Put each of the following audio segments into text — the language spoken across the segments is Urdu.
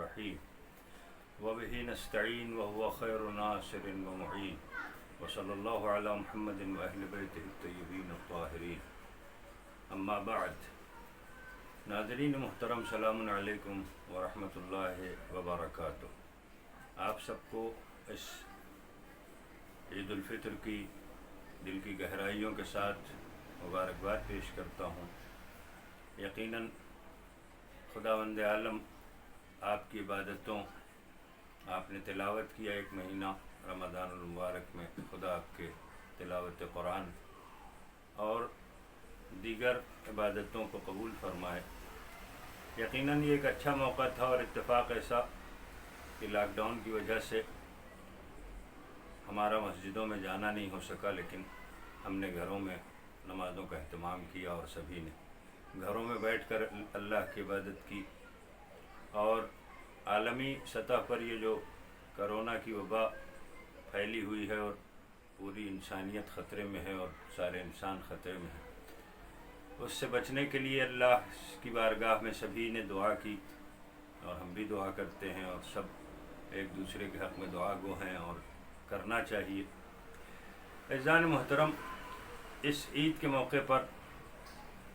الرحيم وبه نستعين وهو خير ناصر ومعين وصلى الله على محمد وأهل بيته الطيبين الطاهرين اما بعد. ناظرین محترم، سلام علیکم ورحمۃ اللہ وبرکاتہ. آپ سب کو اس عید الفطر کی دل کی گہرائیوں کے ساتھ مبارکباد پیش کرتا ہوں. یقیناً خداوند عالم آپ کی عبادتوں، آپ نے تلاوت کیا ایک مہینہ رمضان المبارک میں، خدا آپ کے تلاوت قرآن اور دیگر عبادتوں کو قبول فرمائے. یقیناً یہ ایک اچھا موقع تھا اور اتفاق ایسا کہ لاک ڈاؤن کی وجہ سے ہمارا مسجدوں میں جانا نہیں ہو سکا، لیکن ہم نے گھروں میں نمازوں کا اہتمام کیا اور سبھی نے گھروں میں بیٹھ کر اللہ کی عبادت کی. اور عالمی سطح پر یہ جو کرونا کی وبا پھیلی ہوئی ہے اور پوری انسانیت خطرے میں ہے اور سارے انسان خطرے میں ہیں، اس سے بچنے کے لیے اللہ کی بارگاہ میں سبھی نے دعا کی اور ہم بھی دعا کرتے ہیں اور سب ایک دوسرے کے حق میں دعا گو ہیں اور کرنا چاہیے. عزیزان محترم، اس عید کے موقع پر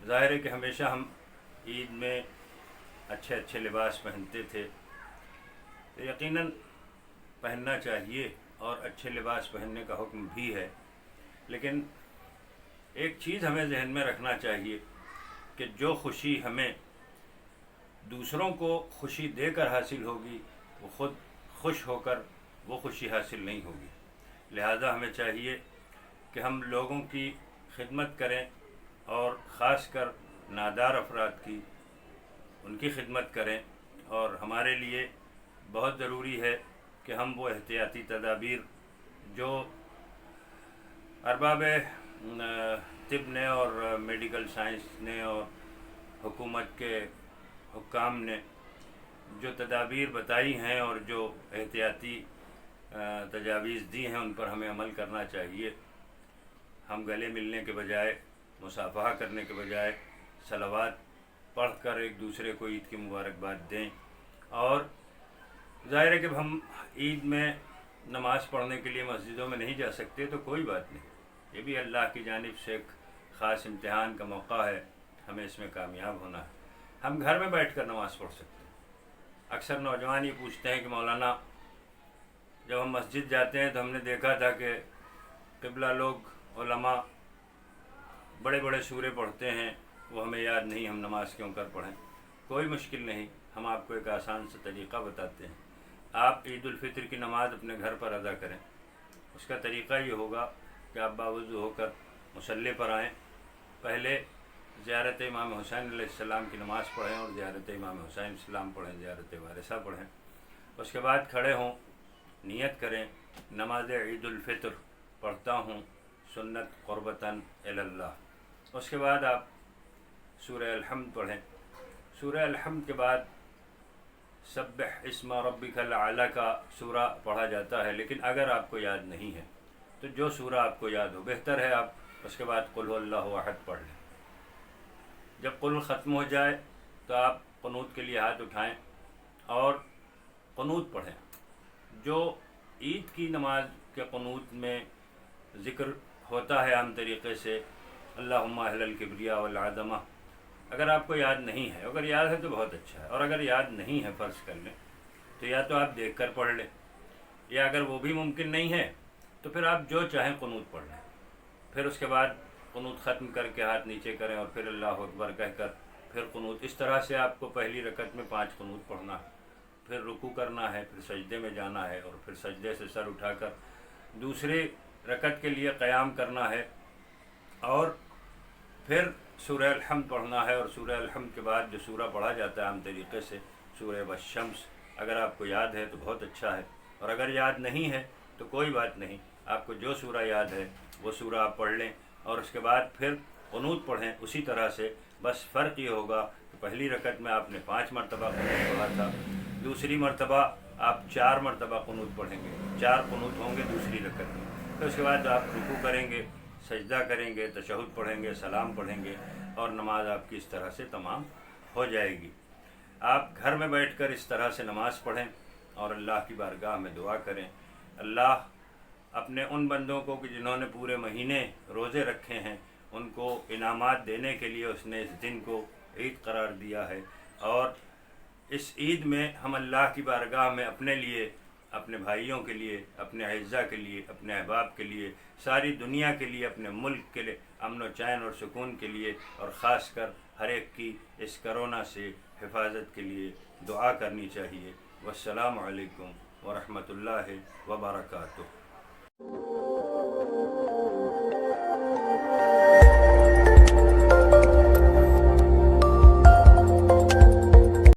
ظاہر ہے کہ ہمیشہ ہم عید میں اچھے اچھے لباس پہنتے تھے، تو یقیناً پہننا چاہیے اور اچھے لباس پہننے کا حکم بھی ہے. لیکن ایک چیز ہمیں ذہن میں رکھنا چاہیے کہ جو خوشی ہمیں دوسروں کو خوشی دے کر حاصل ہوگی، وہ خود خوش ہو کر وہ خوشی حاصل نہیں ہوگی. لہذا ہمیں چاہیے کہ ہم لوگوں کی خدمت کریں اور خاص کر نادار افراد کی، ان کی خدمت کریں. اور ہمارے لیے بہت ضروری ہے کہ ہم وہ احتیاطی تدابیر جو ارباب طب نے اور میڈیکل سائنس نے اور حکومت کے حکام نے جو تدابیر بتائی ہیں اور جو احتیاطی تجاویز دی ہیں، ان پر ہمیں عمل کرنا چاہیے. ہم گلے ملنے کے بجائے، مصافحہ کرنے کے بجائے صلوات پڑھ کر ایک دوسرے کو عید کی مبارکباد دیں. اور ظاہر ہے کہ ہم عید میں نماز پڑھنے کے لیے مسجدوں میں نہیں جا سکتے تو کوئی بات نہیں، یہ بھی اللہ کی جانب سے ایک خاص امتحان کا موقع ہے، ہمیں اس میں کامیاب ہونا ہے. ہم گھر میں بیٹھ کر نماز پڑھ سکتے ہیں. اکثر نوجوان یہ پوچھتے ہیں کہ مولانا، جب ہم مسجد جاتے ہیں تو ہم نے دیکھا تھا کہ قبلہ لوگ علماء بڑے بڑے سورے پڑھتے ہیں، وہ ہمیں یاد نہیں، ہم نماز کیوں کر پڑھیں؟ کوئی مشکل نہیں، ہم آپ کو ایک آسان سا طریقہ بتاتے ہیں. آپ عید الفطر کی نماز اپنے گھر پر ادا کریں. اس کا طریقہ یہ ہوگا کہ آپ باوضو ہو کر مصلی پر آئیں. پہلے زیارت امام حسین علیہ السلام کی نماز پڑھیں اور زیارت امام حسین السلام پڑھیں، زیارت وارثہ پڑھیں. اس کے بعد کھڑے ہوں، نیت کریں نماز عید الفطر پڑھتا ہوں سنت قربتاً الی اللہ. اس کے بعد آپ سورہ الحمد پڑھیں. سورہ الحمد کے بعد سبح اسم ربک الاعلی کا سورہ پڑھا جاتا ہے، لیکن اگر آپ کو یاد نہیں ہے تو جو سورہ آپ کو یاد ہو بہتر ہے آپ اس کے بعد قل هو اللہ احد پڑھ لیں. جب قل ختم ہو جائے تو آپ قنوت کے لیے ہاتھ اٹھائیں اور قنوت پڑھیں. جو عید کی نماز کے قنوت میں ذکر ہوتا ہے عام طریقے سے اللہم اہل الکبریاء والعظمہ، اگر آپ کو یاد نہیں ہے، اگر یاد ہے تو بہت اچھا ہے، اور اگر یاد نہیں ہے فرض کر لیں تو یا تو آپ دیکھ کر پڑھ لیں، یا اگر وہ بھی ممکن نہیں ہے تو پھر آپ جو چاہیں قنوت پڑھ لیں. پھر اس کے بعد قنوت ختم کر کے ہاتھ نیچے کریں اور پھر اللہ اکبر کہہ کر پھر قنوت. اس طرح سے آپ کو پہلی رکعت میں 5 قنوت پڑھنا ہے، پھر رکوع کرنا ہے، پھر سجدے میں جانا ہے اور پھر سجدے سے سر اٹھا کر دوسری رکعت کے لیے قیام کرنا ہے اور پھر سورہ الحمد پڑھنا ہے. اور سورہ الحمد کے بعد جو سورہ پڑھا جاتا ہے عام طریقے سے سورہ والشمس، اگر آپ کو یاد ہے تو بہت اچھا ہے، اور اگر یاد نہیں ہے تو کوئی بات نہیں، آپ کو جو سورہ یاد ہے وہ سورہ آپ پڑھ لیں اور اس کے بعد پھر قنوت پڑھیں اسی طرح سے. بس فرق یہ ہوگا کہ پہلی رکعت میں آپ نے 5 مرتبہ قنوت پڑھا تھا، دوسری مرتبہ آپ 4 مرتبہ قنوت پڑھیں گے، 4 قنوت ہوں گے دوسری رکعت میں. پھر اس کے بعد آپ رکوع کریں گے، سجدہ کریں گے، تشہد پڑھیں گے، سلام پڑھیں گے اور نماز آپ کی اس طرح سے تمام ہو جائے گی. آپ گھر میں بیٹھ کر اس طرح سے نماز پڑھیں اور اللہ کی بارگاہ میں دعا کریں. اللہ اپنے ان بندوں کو کہ جنہوں نے پورے مہینے روزے رکھے ہیں ان کو انعامات دینے کے لیے اس نے اس دن کو عید قرار دیا ہے. اور اس عید میں ہم اللہ کی بارگاہ میں اپنے لیے، اپنے بھائیوں کے لیے، اپنے اعزاء کے لیے، اپنے احباب کے لیے، ساری دنیا کے لیے، اپنے ملک کے لیے امن و چین اور سکون کے لیے، اور خاص کر ہر ایک کی اس کرونا سے حفاظت کے لیے دعا کرنی چاہیے. والسلام علیکم ورحمۃ اللہ وبرکاتہ.